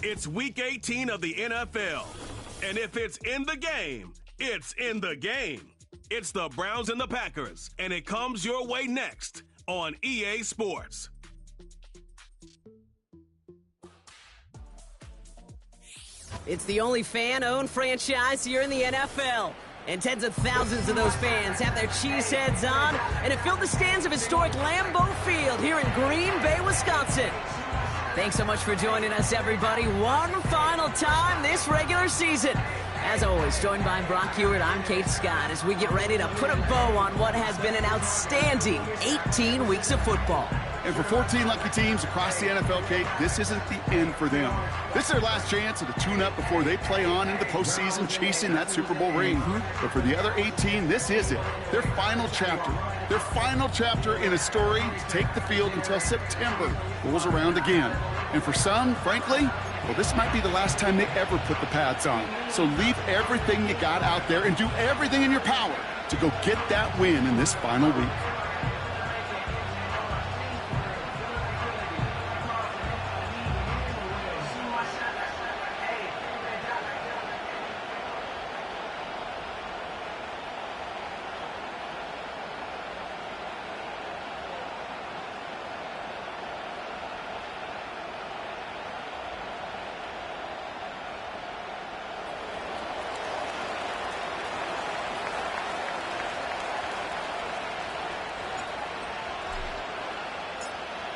It's Week 18 of the NFL. And if it's in the game, it's in the game. It's the Browns and the Packers, and it comes your way next on EA Sports. It's the only fan-owned franchise here in the NFL. And tens of thousands of those fans have their cheeseheads on, and it filled the stands of historic Lambeau Field here in Green Bay, Wisconsin. Thanks so much for joining us, everybody. One final time this regular season. As always, joined by Brock Hewitt, I'm Kate Scott, as we get ready to put a bow on what has been an outstanding 18 weeks of football. And for 14 lucky teams across the NFL, Kate, this isn't the end for them. This is their last chance at a tune-up before they play on into the postseason chasing that Super Bowl ring. But for the other 18, this is it. Their final chapter. Their final chapter in a story to take the field until September rolls around again. And for some, frankly, well, this might be the last time they ever put the pads on. So leave everything you got out there and do everything in your power to go get that win in this final week.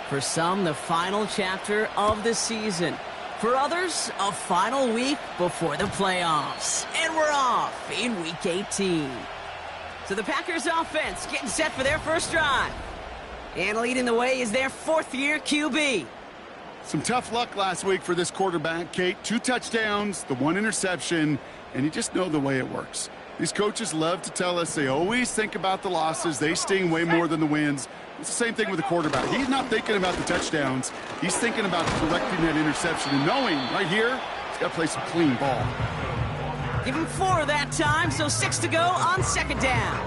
For some, the final chapter of the season. For others, a final week before the playoffs. And we're off in Week 18. So the Packers offense getting set for their first drive. And leading the way is their fourth-year QB. Some tough luck last week for this quarterback, Kate. 2 touchdowns, the 1 interception, and you just know the way it works. These coaches love to tell us they always think about the losses. They sting way more than the wins. It's the same thing with the quarterback. He's not thinking about the touchdowns. He's thinking about correcting that interception and knowing right here he's got to play some clean ball. Give him 4 that time, so 6 to go on second down.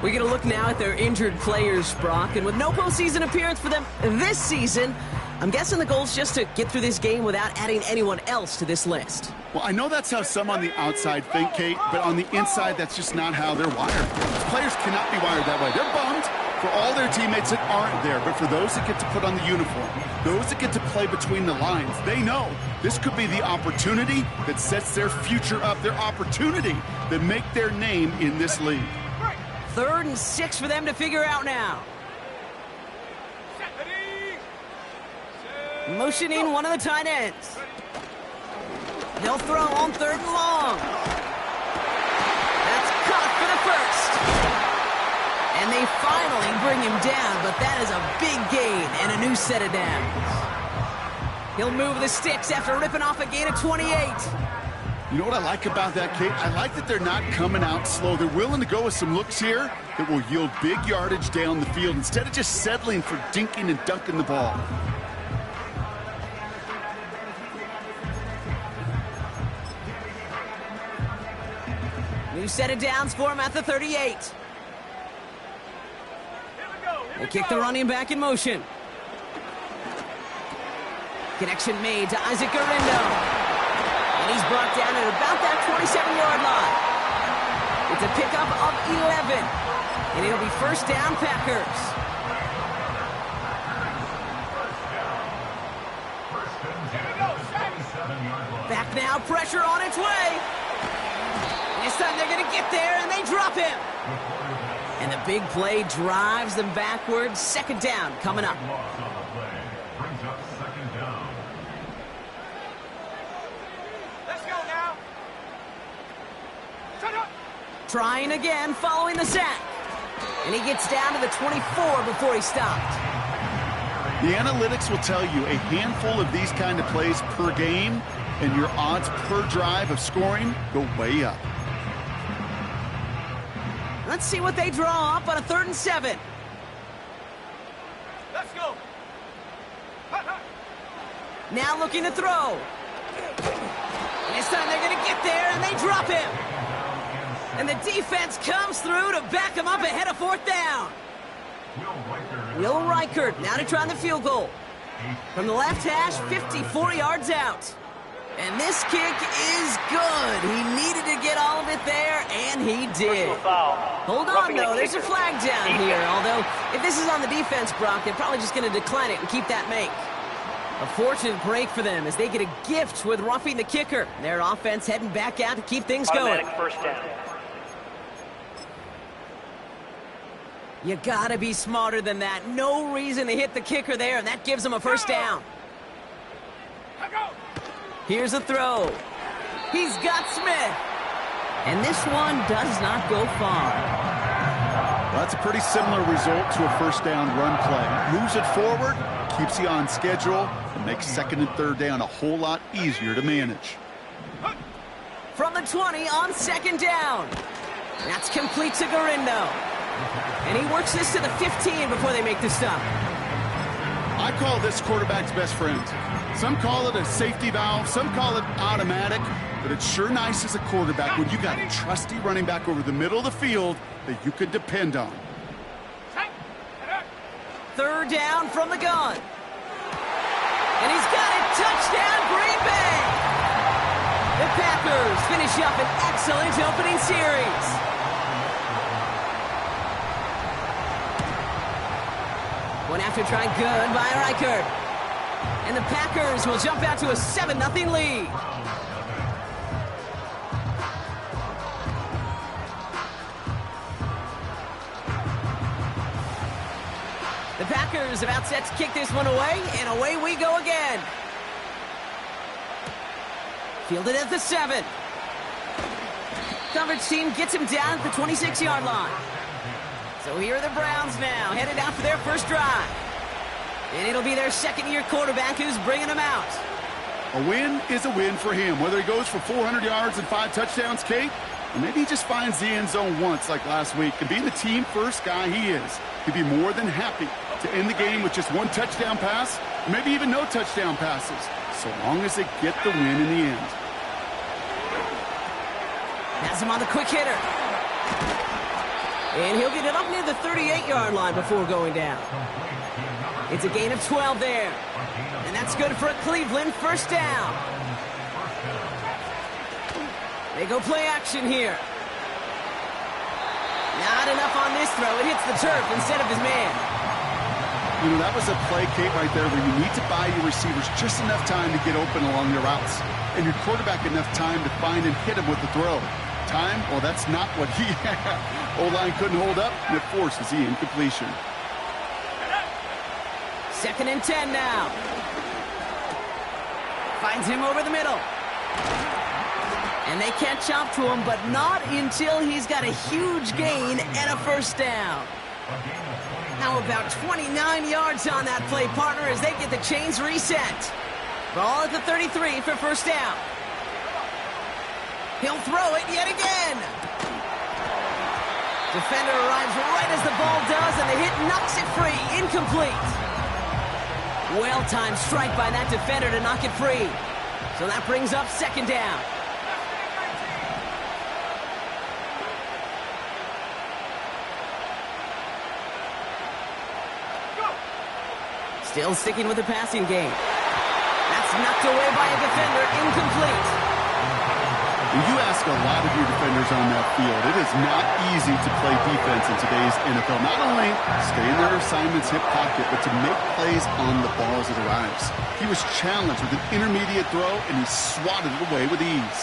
We're going to look now at their injured players, Brock, and with no postseason appearance for them this season, I'm guessing the goal is just to get through this game without adding anyone else to this list. Well, I know that's how some on the outside think, Kate, but on the inside, that's just not how they're wired. These players cannot be wired that way. They're bummed for all their teammates that aren't there, but for those that get to put on the uniform, those that get to play between the lines, they know this could be the opportunity that sets their future up, their opportunity that make their name in this league. 3rd and 6 for them to figure out now. Motioning one of the tight ends. They'll throw on 3rd and long. That's caught for the first. And they finally bring him down, but that is a big gain and a new set of downs. He'll move the sticks after ripping off a gain of 28. You know what I like about that, Kate? I like that they're not coming out slow. They're willing to go with some looks here that will yield big yardage down the field instead of just settling for dinking and dunking the ball. New set of downs for him at the 38. They kick the running back in motion. Connection made to Isaac Garindo. And he's brought down at about that 27-yard line. It's a pickup of 11. And it'll be first down, Packers. Back now, pressure on its way. This time they're going to get there, and they drop him. And the big play drives them backwards. Second down coming up. Let's go now. Shut up. Trying again following the sack. And he gets down to the 24 before he stopped. The analytics will tell you a handful of these kind of plays per game, and your odds per drive of scoring go way up. Let's see what they draw up on a 3rd and 7. Let's go. Now looking to throw. And this time they're going to get there, and they drop him. And the defense comes through to back him up ahead of 4th down. Will Reichert now to try the field goal. From the left hash, 54 yards out. And this kick is good. He needed to get all of it there, and he did. Hold on, though. There's a flag down here. Although, if this is on the defense, Brock, they're probably just going to decline it and keep that make. A fortunate break for them as they get a gift with roughing the kicker. Their offense heading back out to keep things going. Automatic first down. You gotta be smarter than that. No reason to hit the kicker there, and that gives them a first down. Here's a throw. He's got Smith. And this one does not go far. Well, that's a pretty similar result to a first down run play. Moves it forward, keeps you on schedule, and makes second and third down a whole lot easier to manage. From the 20 on second down. That's complete to Garindo. And he works this to the 15 before they make the stop. I call this quarterback's best friend. Some call it a safety valve, some call it automatic, but it's sure nice as a quarterback when you got a trusty running back over the middle of the field that you can depend on. Third down from the gun. And he's got it. Touchdown, Green Bay! The Packers finish up an excellent opening series. One after try, good by Reichert. And the Packers will jump out to a 7-0 lead. The Packers about set to kick this one away, and away we go again. Fielded at the 7. Coverage team gets him down at the 26-yard line. So here are the Browns now, headed out for their first drive. And it'll be their second-year quarterback who's bringing them out. A win is a win for him, whether he goes for 400 yards and 5 touchdowns, Kate, or maybe he just finds the end zone once like last week. And being the team-first guy he is, he'd be more than happy to end the game with just 1 touchdown pass, or maybe even no touchdown passes, so long as they get the win in the end. Has him on the quick hitter. And he'll get it up near the 38-yard line before going down. It's a gain of 12 there. And that's good for a Cleveland first down. They go play action here. Not enough on this throw. It hits the turf instead of his man. You know, that was a play, Kate, right there where you need to buy your receivers just enough time to get open along their routes. And your quarterback enough time to find and hit him with the throw. Time? Well, that's not what he had. O-line couldn't hold up, and it forces the incompletion. 2nd and 10 now. Finds him over the middle. And they catch up to him, but not until he's got a huge gain and a first down. How about 29 yards on that play, partner, as they get the chains reset. Ball at the 33 for first down. He'll throw it yet again. Defender arrives right as the ball does, and the hit knocks it free. Incomplete. Well-timed strike by that defender to knock it free. So that brings up second down. Still sticking with the passing game. That's knocked away by a defender. Incomplete. You ask a lot of your defenders on that field. It is not easy to play defense in today's NFL. Not only stay in their assignment's hip pocket, but to make plays on the ball as it arrives. He was challenged with an intermediate throw, and he swatted it away with ease.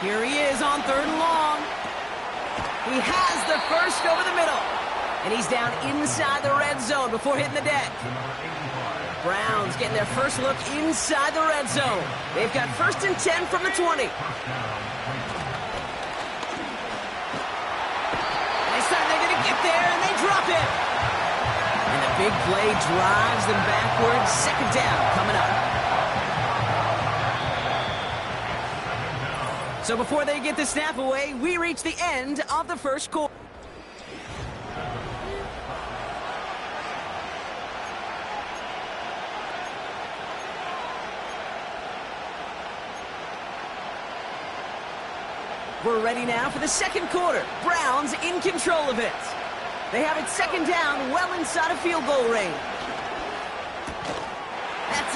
Here he is on 3rd and long. He has the first over the middle. And he's down inside the red zone before hitting the deck. Browns getting their first look inside the red zone. They've got 1st and 10 from the 20. They start, they're going to get there, and they drop it. And the big play drives them backwards. Second down coming up. So before they get the snap away, we reach the end of the first quarter. We're ready now for the second quarter. Browns in control of it. They have it second down, well inside of field goal range.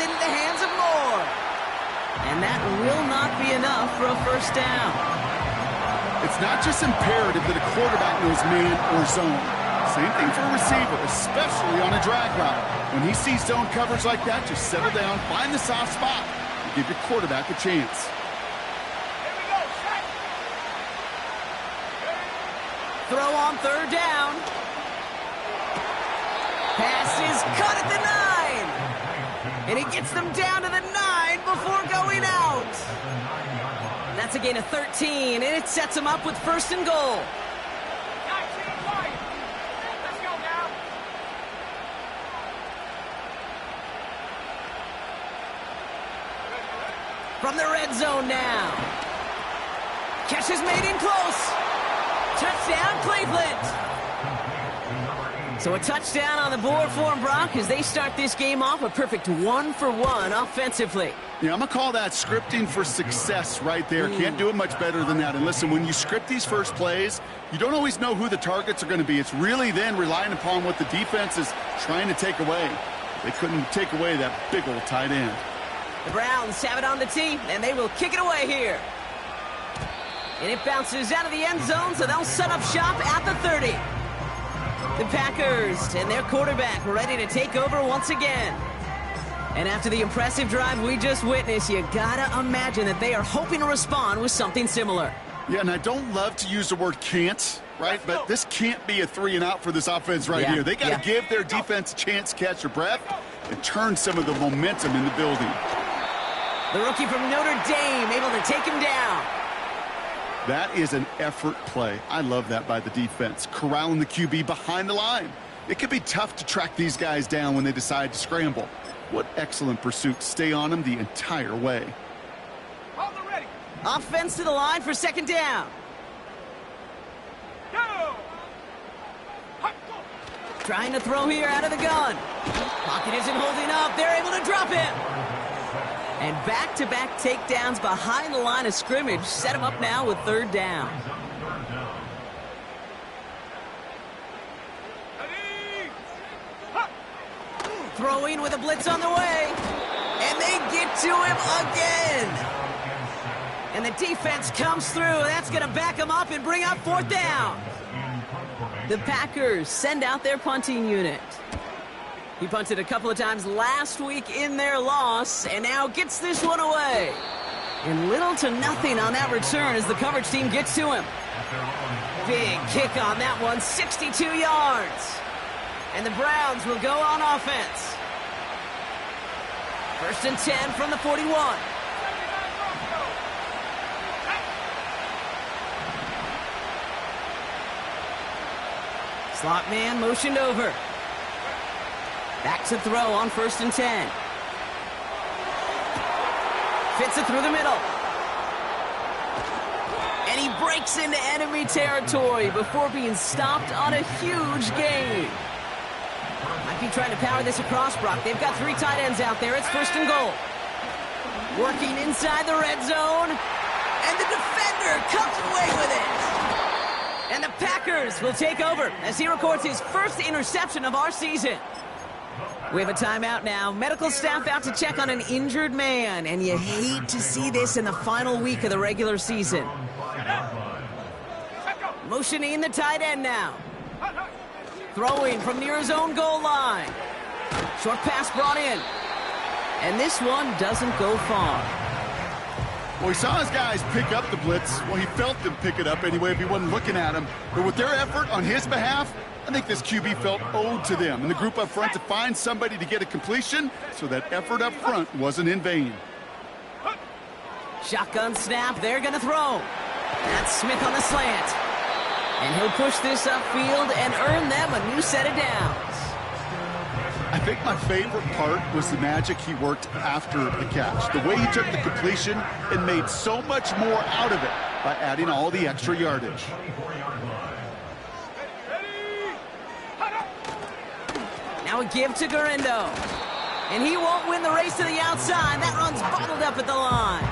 into the hands of Moore. And that will not be enough for a first down. It's not just imperative that a quarterback knows man or zone. Same thing for a receiver, especially on a drag route. When he sees zone coverage like that, just settle down, find the soft spot, and give your quarterback a chance. Throw on third down. Pass is cut at the 9. And he gets them down to the 9 before going out. That's a gain of 13, and it sets him up with first and goal. Let's go now. From the red zone now. Catch is made in close. Touchdown, Cleveland. So a touchdown on the board for them, Brock, as they start this game off a perfect 1-for-1 offensively. Yeah, I'm going to call that scripting for success right there. Can't do it much better than that. And listen, when you script these first plays, you don't always know who the targets are going to be. It's really then relying upon what the defense is trying to take away. They couldn't take away that big old tight end. The Browns have it on the tee, and they will kick it away here. And it bounces out of the end zone, so they'll set up shop at the 30. The Packers and their quarterback ready to take over once again. And after the impressive drive we just witnessed, you gotta imagine that they are hoping to respond with something similar. Yeah, and I don't love to use the word can't, right? But this can't be a 3-and-out for this offense right here. They got to give their defense a chance to catch their breath and turn some of the momentum in the building. The rookie from Notre Dame able to take him down. That is an effort play. I love that by the defense. Corralling the QB behind the line. It can be tough to track these guys down when they decide to scramble. What excellent pursuit. Stay on them the entire way. Hold it ready. Offense to the line for second down. Go. Trying to throw here out of the gun. Pocket isn't holding up. They're able to drop him. And back-to-back takedowns behind the line of scrimmage set him up now with third down. Throwing with a blitz on the way. And they get to him again. And the defense comes through. That's going to back him up and bring up fourth down. The Packers send out their punting unit. He punted a couple of times last week in their loss, and now gets this one away. And little to nothing on that return as the coverage team gets to him. Big kick on that one, 62 yards. And the Browns will go on offense. First and 10 from the 41. Slot man motioned over. Back to throw on first and 10. Fits it through the middle. And he breaks into enemy territory before being stopped on a huge gain. Might be trying to power this across, Brock. They've got 3 tight ends out there. It's first and goal. Working inside the red zone. And the defender comes away with it. And the Packers will take over as he records his first interception of our season. We have a timeout now. Medical staff out to check on an injured man, and you hate to see this in the final week of the regular season. Motioning the tight end now. Throwing from near his own goal line. Short pass brought in. And this one doesn't go far. Well, he saw his guys pick up the blitz. Well, he felt them pick it up anyway if he wasn't looking at him. But with their effort on his behalf, I think this QB felt owed to them and the group up front to find somebody to get a completion, so that effort up front wasn't in vain. Shotgun snap, they're going to throw. That's Smith on the slant. And he'll push this upfield and earn them a new set of downs. I think my favorite part was the magic he worked after the catch. The way he took the completion and made so much more out of it by adding all the extra yardage. Now a give to Garindo. And he won't win the race to the outside. That run's bottled up at the line.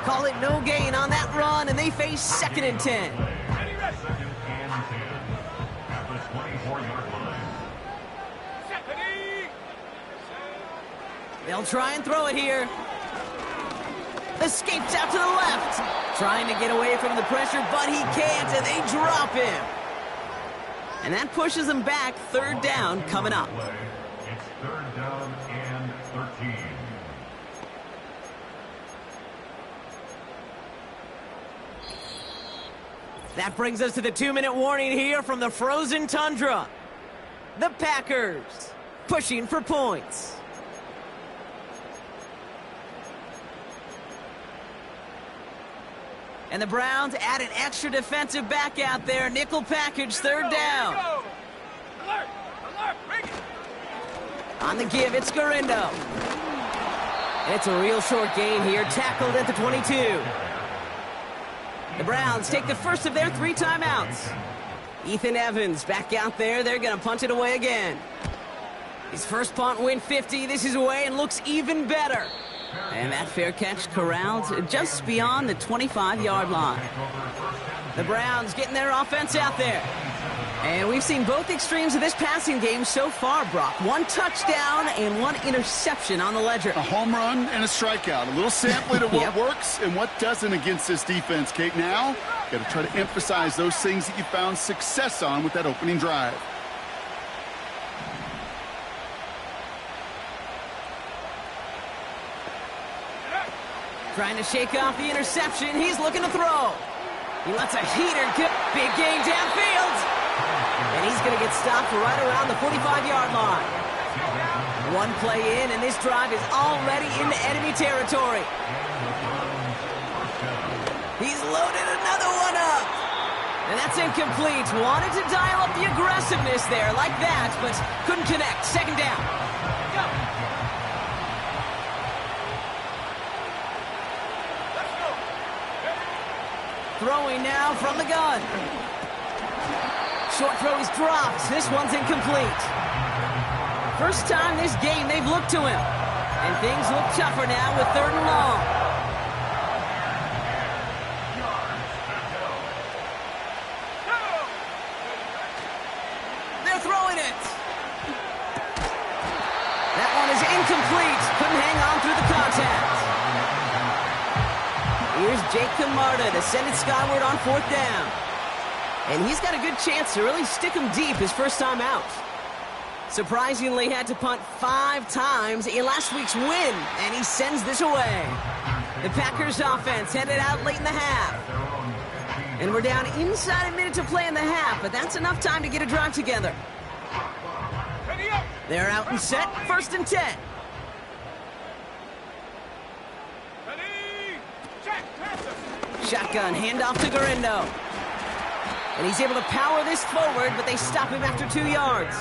Call it no gain on that run, and they face second and 10. They'll try and throw it here. Escapes out to the left. Trying to get away from the pressure, but he can't, and they drop him. And that pushes them back. Third down coming up. It's third down and 13. That brings us to the 2-minute warning here from the frozen tundra. The Packers pushing for points. And the Browns add an extra defensive back out there. Nickel package, third down. Alert! Alert! Bring it! On the give, it's Garindo. It's a real short gain here, tackled at the 22. The Browns take the first of their 3 timeouts. Ethan Evans back out there. They're going to punt it away again. His first punt win 50. This is away and looks even better. And that fair catch corralled just beyond the 25-yard line. The Browns getting their offense out there. And we've seen both extremes of this passing game so far, Brock. 1 touchdown and 1 interception on the ledger. A home run and a strikeout. A little sampling of what works and what doesn't against this defense, Kate. Now, got to try to emphasize those things that you found success on with that opening drive. Trying to shake off the interception. He's looking to throw. He lets a heater get big gain downfield. And he's going to get stopped right around the 45-yard line. 1 play in, and this drive is already into enemy territory. He's loaded another one up. And that's incomplete. Wanted to dial up the aggressiveness there like that, but couldn't connect. Second down. Go! Throwing now from the gun. Short throw is dropped. This one's incomplete. First time this game they've looked to him. And things look tougher now with 3rd and long. They're throwing it. That one is incomplete. Couldn't hang on through the contact. Here's Jake Camarda to send it skyward on 4th down. And he's got a good chance to really stick him deep his first time out. Surprisingly had to punt 5 times in last week's win, and he sends this away. The Packers offense headed out late in the half. And we're down inside a minute to play in the half, but that's enough time to get a drive together. Ready up! They're out and set, 1st and 10. Ready! Check! Pass it! Shotgun, handoff to Garindo. And he's able to power this forward, but they stop him after 2 yards.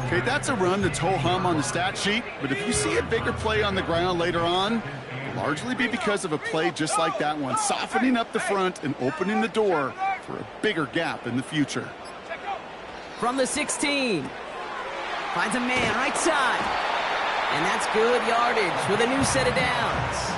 Okay, that's a run that's ho-hum on the stat sheet, but if you see a bigger play on the ground later on, it'll largely be because of a play just like that one, softening up the front and opening the door for a bigger gap in the future. From the 16. Finds a man right side. And that's good yardage with a new set of downs.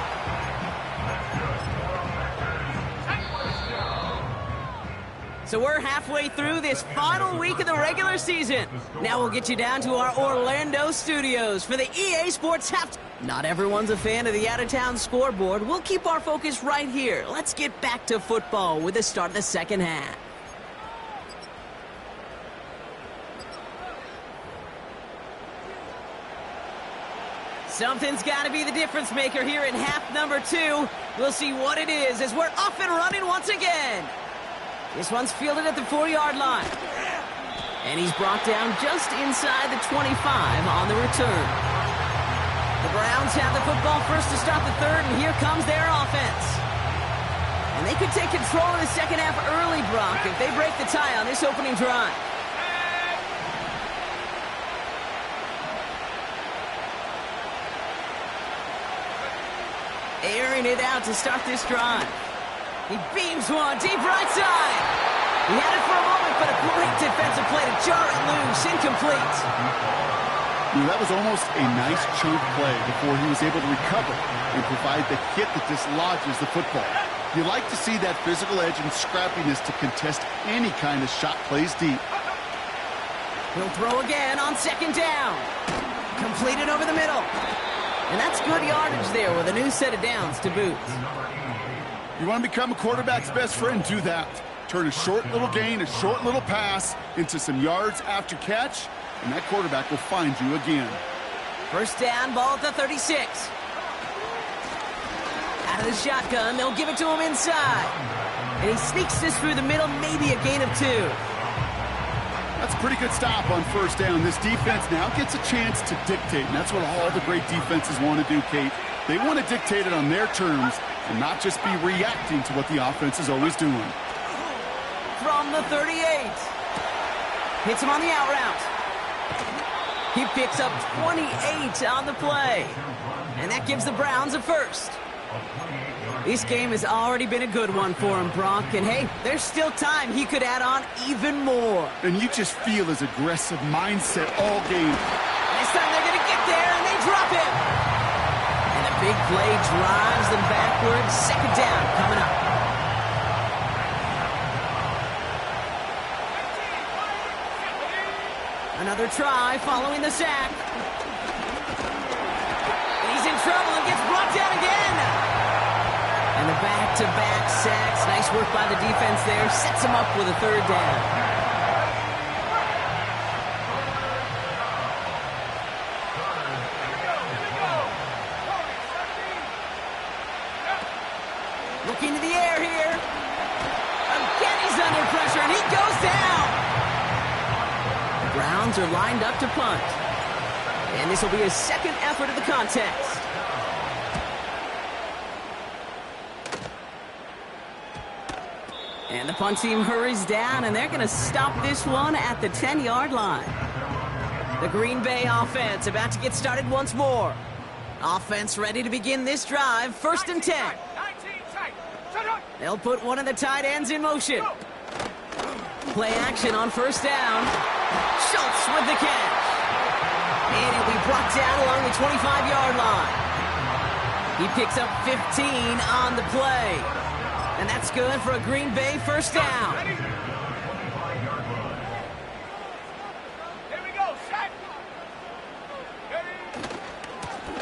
So we're halfway through this final week of the regular season. Now we'll get you down to our Orlando studios for the EA Sports Half. Not everyone's a fan of the out-of-town scoreboard. We'll keep our focus right here. Let's get back to football with the start of the second half. Something's got to be the difference maker here in half number 2. We'll see what it is as we're off and running once again. This one's fielded at the 4-yard line. And he's brought down just inside the 25 on the return. The Browns have the football first to start the 3rd, and here comes their offense. And they could take control of the second half early, Brock, if they break the tie on this opening drive. Airing it out to start this drive. He beams one deep right side. He had it for a moment, but a great defensive play to jar it loose. Incomplete. That was almost a nice chunk play before he was able to recover and provide the hit that dislodges the football. You like to see that physical edge and scrappiness to contest any kind of shot plays deep. He'll throw again on 2nd down. Completed over the middle. And that's good yardage there with a new set of downs to boot. You want to become a quarterback's best friend, do that. Turn a short little gain, a short little pass into some yards after catch, and that quarterback will find you again. First down, ball at the 36. Out of the shotgun, they'll give it to him inside. And he sneaks this through the middle, maybe a gain of 2. That's a pretty good stop on first down. This defense now gets a chance to dictate, and that's what all the great defenses want to do, Kate. They want to dictate it on their terms and not just be reacting to what the offense is always doing. From the 38. Hits him on the out route. He picks up 28 on the play. And that gives the Browns a first. This game has already been a good one for him, Brock. And hey, there's still time he could add on even more. And you just feel his aggressive mindset all game. This time they're going to get there, and they drop him. And the big play drives them backwards. Second down coming up. Another try following the sack. He's in trouble and gets brought down again. And the back-to-back sacks. Nice work by the defense there. Sets him up with a third down. Looking to the air here. Again, he's under pressure, and he goes down. The Browns are lined up to punt. And this will be his second effort of the contest. And the punt team hurries down, and they're going to stop this one at the 10-yard line. The Green Bay offense about to get started once more. Offense ready to begin this drive. First and 10. They'll put one of the tight ends in motion. Play action on first down. Schultz with the catch. And he'll be brought down along the 25-yard line. He picks up 15 on the play. And that's good for a Green Bay first down. Here we go, set.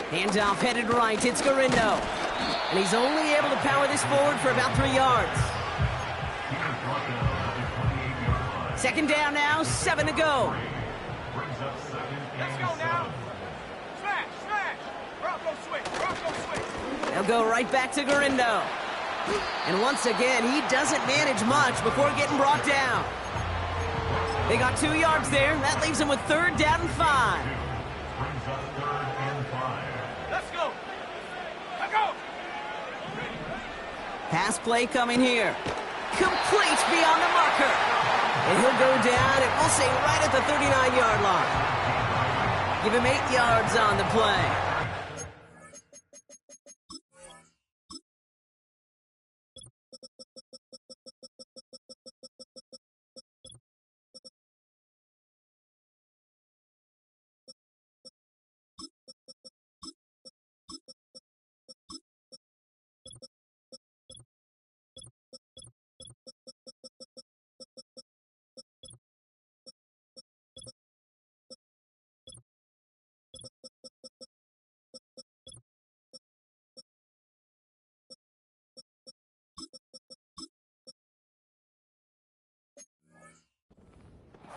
Handoff headed right. It's Garindo. And he's only able to power this forward for about 3 yards. Second down now, 7 to go. Let's go now. Smash, smash. Bronco switch, Bronco switch. They'll go right back to Garindo. And once again, he doesn't manage much before getting brought down. They got 2 yards there. That leaves him with third down and 5. Let's go. Let's go. Pass play coming here. Complete beyond the marker. And he'll go down, and we'll say right at the 39-yard line. Give him 8 yards on the play.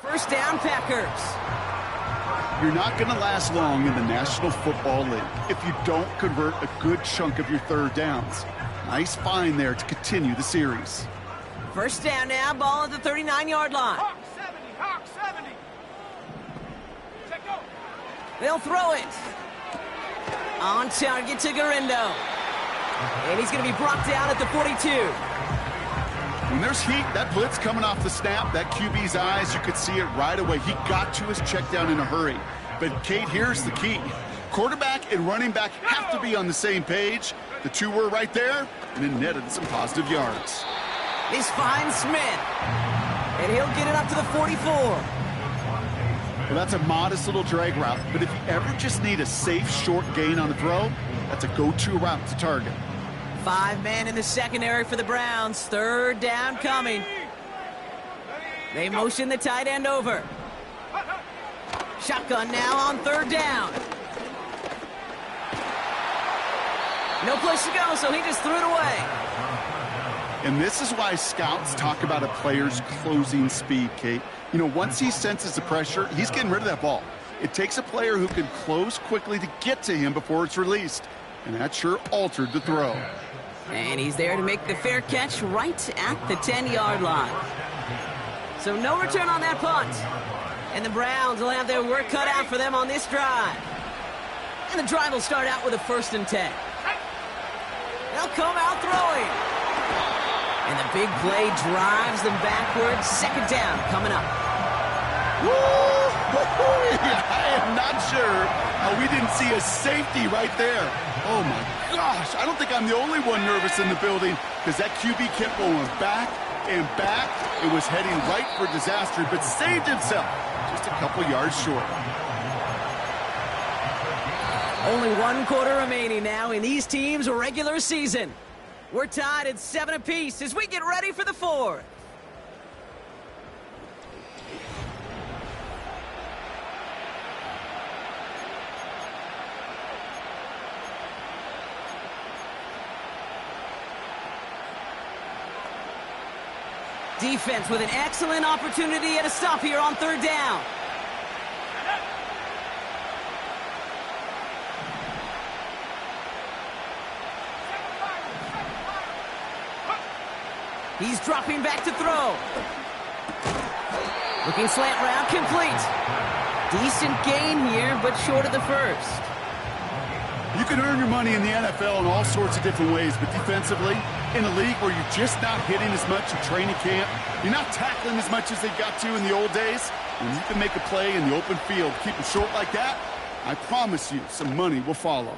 First down, Packers. You're not going to last long in the National Football League if you don't convert a good chunk of your third downs. Nice find there to continue the series. First down now, ball at the 39-yard line. Hawk 70, Hawk 70. Check go. They'll throw it. On target to Garindo. And he's going to be brought down at the 42. When there's heat, that blitz coming off the snap, that QB's eyes, you could see it right away. He got to his check down in a hurry. But, Kate, here's the key. Quarterback and running back have to be on the same page. The two were right there, and it netted some positive yards. This finds Smith. And he'll get it up to the 44. Well, that's a modest little drag route, but if you ever just need a safe, short gain on the throw, that's a go-to route to target. 5 men in the secondary for the Browns. Third down coming. They motion the tight end over. Shotgun now on third down. No place to go, so he just threw it away. And this is why scouts talk about a player's closing speed, Kate. You know, once he senses the pressure, he's getting rid of that ball. It takes a player who can close quickly to get to him before it's released. And that sure altered the throw. And he's there to make the fair catch right at the 10-yard line. So no return on that punt. And the Browns will have their work cut out for them on this drive. And the drive will start out with a 1st and 10. They'll come out throwing. And the big play drives them backwards. 2nd down coming up. Woo! I am not sure how we didn't see a safety right there. Oh, my gosh. I don't think I'm the only one nervous in the building because that QB kept going back and back. It was heading right for disaster, but saved himself just a couple yards short. Only 1 quarter remaining now in these teams' regular season. We're tied at 7 apiece as we get ready for the 4th. Defense with an excellent opportunity at a stop here on 3rd down. He's dropping back to throw. Looking slant route, complete. Decent gain here, but short of the 1st. You can earn your money in the NFL in all sorts of different ways, but defensively, in a league where you're just not hitting as much in training camp, you're not tackling as much as they got to in the old days, when you can make a play in the open field, keep it short like that, I promise you some money will follow.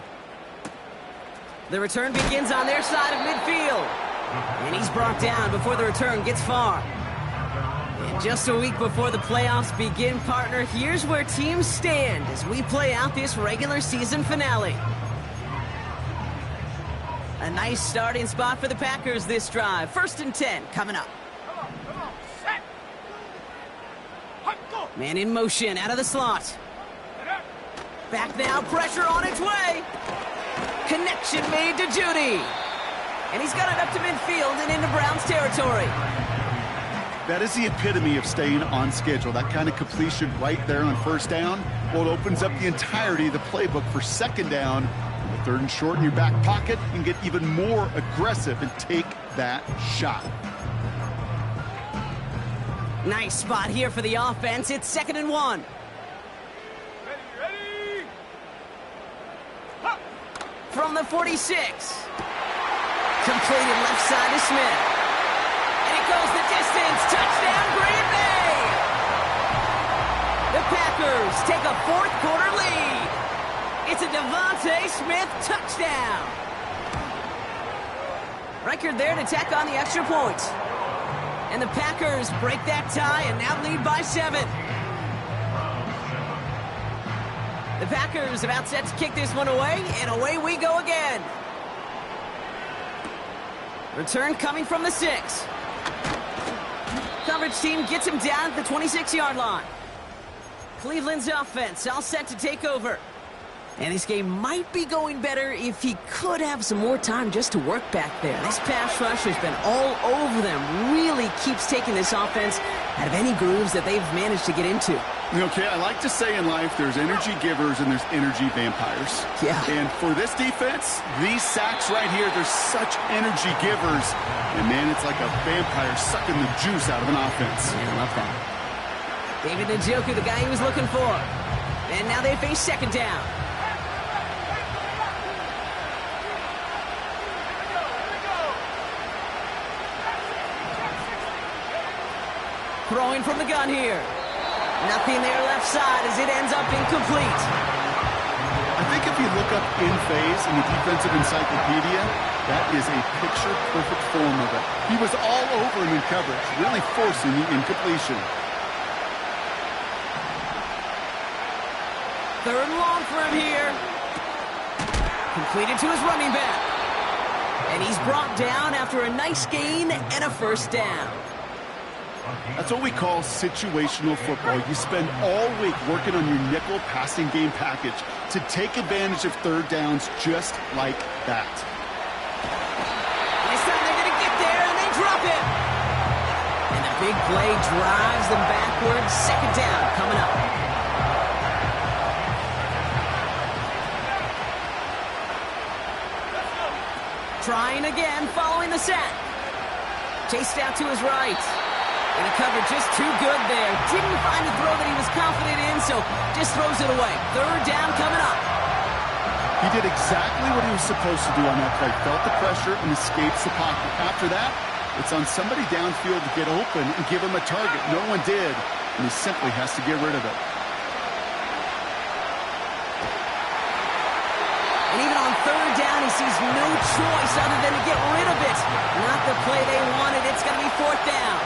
The return begins on their side of midfield. And he's brought down before the return gets far. And just a week before the playoffs begin, partner, here's where teams stand as we play out this regular season finale. A nice starting spot for the Packers this drive. 1st and 10 coming up. Come on, set. Hut, go. Man in motion out of the slot. Back now, pressure on its way. Connection made to Judy. And he's got it up to midfield and into Browns territory. That is the epitome of staying on schedule. That kind of completion right there on 1st down. Well, it opens up the entirety of the playbook for 2nd down. 3rd and short in your back pocket and get even more aggressive and take that shot. Nice spot here for the offense. It's 2nd and 1. Ready. From the 46. Completed left side to Smith. And it goes the distance. Touchdown, Green Bay! The Packers take a 4th quarter lead. It's a Devontae Smith touchdown. Record there to tack on the extra point. And the Packers break that tie and now lead by 7. The Packers about set to kick this one away, and away we go again. Return coming from the 6. Coverage team gets him down at the 26-yard line. Cleveland's offense all set to take over. And this game might be going better if he could have some more time just to work back there. This pass rush has been all over them. Really keeps taking this offense out of any grooves that they've managed to get into. Okay, I like to say in life there's energy givers and there's energy vampires. Yeah. And for this defense, these sacks right here, they're such energy givers. And man, it's like a vampire sucking the juice out of an offense. Yeah, I love that. David Njoku, the guy he was looking for. And now they face 2nd down. Throwing from the gun here. Nothing there left side as it ends up incomplete. I think if you look up in phase in the defensive encyclopedia, that is a picture-perfect form of it. He was all over him in coverage, really forcing the incompletion. 3rd and long for him here. Completed to his running back. And he's brought down after a nice gain and a 1st down. That's what we call situational football. You spend all week working on your nickel passing game package to take advantage of 3rd downs just like that. big play drives them backwards. Second down coming up. Trying again, following the sack. Chased out to his right. And he covered just too good there. Didn't find a throw that he was confident in, so just throws it away. Third down coming up. He did exactly what he was supposed to do on that play. Felt the pressure and escapes the pocket. After that, it's on somebody downfield to get open and give him a target. No one did, and he simply has to get rid of it. And even on third down, he sees no choice other than to get rid of it. Not the play they wanted. It's going to be fourth down.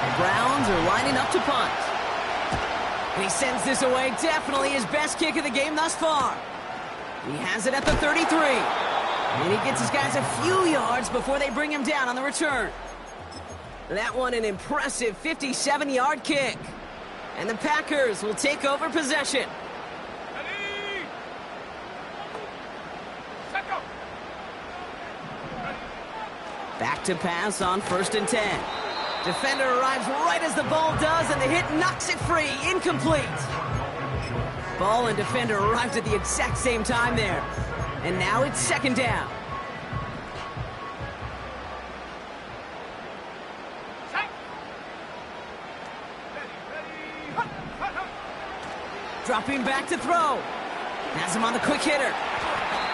The Browns are lining up to punt. And he sends this away. Definitely his best kick of the game thus far. He has it at the 33. And he gets his guys a few yards before they bring him down on the return. That one an impressive 57-yard kick. And the Packers will take over possession. Back to pass on 1st and 10. Defender arrives right as the ball does, and the hit knocks it free. Incomplete. Ball and defender arrived at the exact same time there. And now it's second down. Dropping back to throw. Has him on the quick hitter.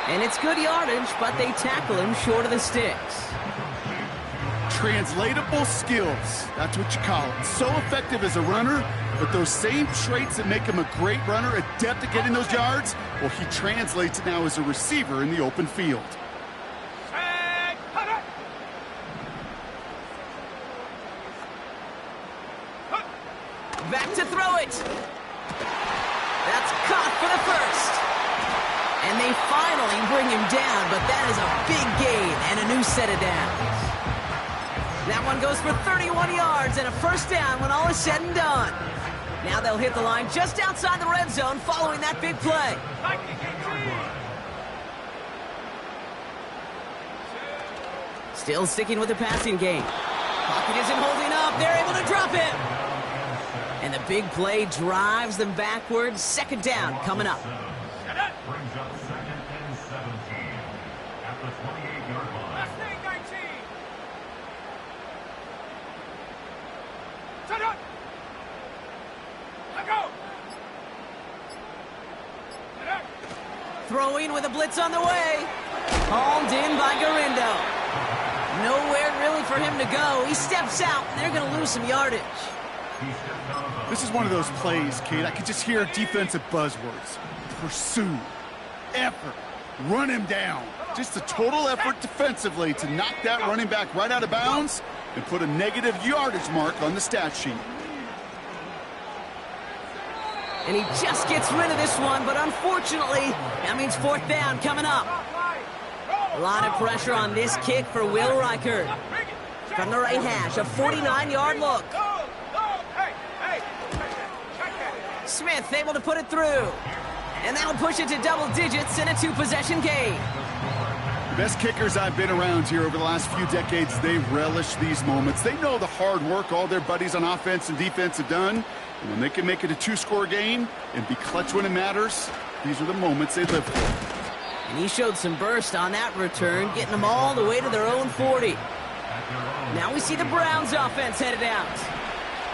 And it's good yardage, but they tackle him short of the sticks. Translatable skills. That's what you call it. So effective as a runner, but those same traits that make him a great runner, adept at getting those yards, well, he translates it now as a receiver in the open field. Back to throw it. That's caught for the first. And they finally bring him down, but that is a big gain and a new set of downs. That one goes for 31 yards and a first down when all is said and done. Now they'll hit the line just outside the red zone following that big play. Still sticking with the passing game. Pocket isn't holding up. They're able to drop him. And the big play drives them backwards. Second down coming up. Brings up 2nd and 17 at the 28-yard line. Last thing, 19. Shut up. Let go. Throwing with a blitz on the way. Hauled in by Garindo. Nowhere really for him to go. He steps out, and they're going to lose some yardage. This is one of those plays, Kate. I could just hear defensive buzzwords. Pursue, effort, run him down. Just a total effort defensively to knock that running back right out of bounds and put a negative yardage mark on the stat sheet. And he just gets rid of this one, but unfortunately, that means fourth down coming up. A lot of pressure on this kick for Will Reichert. From the right hash, a 49-yard look. Smith able to put it through. And that'll push it to double digits in a two-possession game. The best kickers I've been around here over the last few decades, they relish these moments. They know the hard work all their buddies on offense and defense have done. And when they can make it a two-score game and be clutch when it matters, these are the moments they live for. And he showed some burst on that return, getting them all the way to their own 40. Now we see the Browns offense headed out.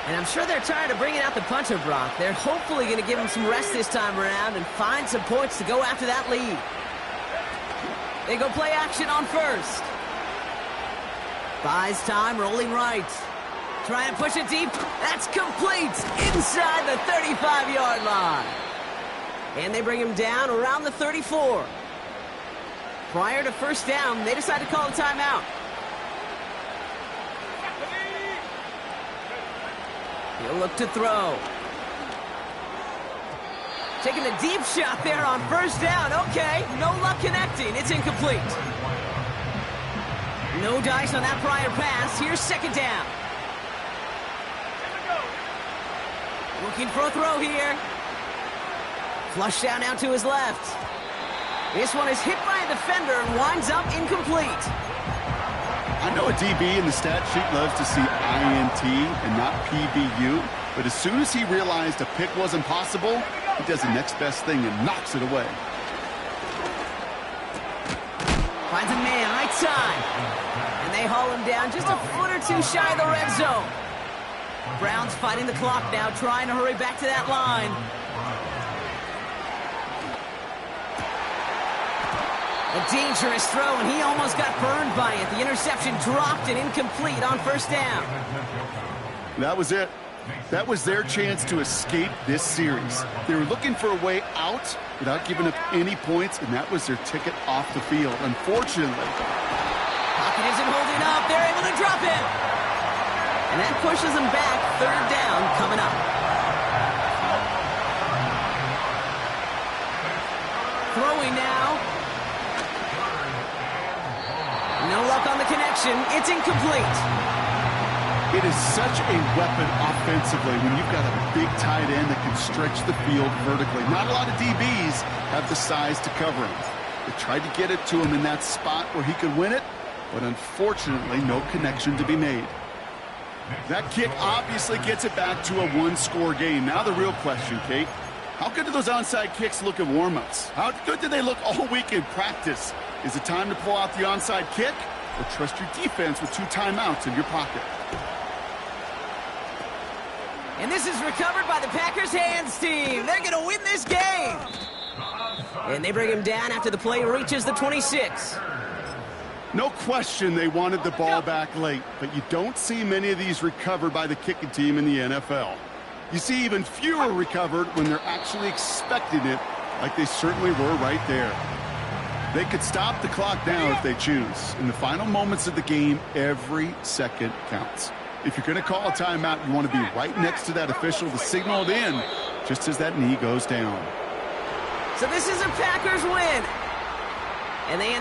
And I'm sure they're tired of bringing out the punter, Brock. They're hopefully going to give him some rest this time around and find some points to go after that lead. They go play action on first. Buys time, rolling right. Trying to push it deep. That's complete inside the 35-yard line. And they bring him down around the 34. Prior to first down, they decide to call a timeout. He'll look to throw. Taking a deep shot there on first down. Okay, no luck connecting. It's incomplete. No dice on that prior pass. Here's second down. Looking for a throw here. Flush down out to his left. This one is hit by a defender and winds up incomplete. I know a DB in the stat sheet loves to see INT and not PBU, but as soon as he realized a pick wasn't possible, he does the next best thing and knocks it away. Finds a man right side. And they haul him down just a foot or two shy of the red zone. Browns fighting the clock now, trying to hurry back to that line. A dangerous throw, and he almost got burned by it. The interception dropped and incomplete on first down. That was it. That was their chance to escape this series. They were looking for a way out without giving up any points, and that was their ticket off the field. Unfortunately. Pocket isn't holding up. They're able to drop it. And that pushes them back. Third down coming up. Throwing now. No luck on the connection. It's incomplete. It is such a weapon offensively when you've got a big tight end that can stretch the field vertically. Not a lot of DBs have the size to cover him. They tried to get it to him in that spot where he could win it, but unfortunately, no connection to be made. That kick obviously gets it back to a one-score game. Now the real question, Kate, how good do those onside kicks look at warm-ups? How good do they look all week in practice? Is it time to pull out the onside kick or trust your defense with 2 timeouts in your pocket? And this is recovered by the Packers hands team. They're going to win this game. And they bring him down after the play reaches the 26. No question they wanted the ball back late, but you don't see many of these recovered by the kicking team in the NFL. You see even fewer recovered when they're actually expecting it, like they certainly were right there. They could stop the clock now if they choose. In the final moments of the game, every second counts. If you're going to call a timeout, you want to be right next to that official to signal it in just as that knee goes down. So this is a Packers win. And they end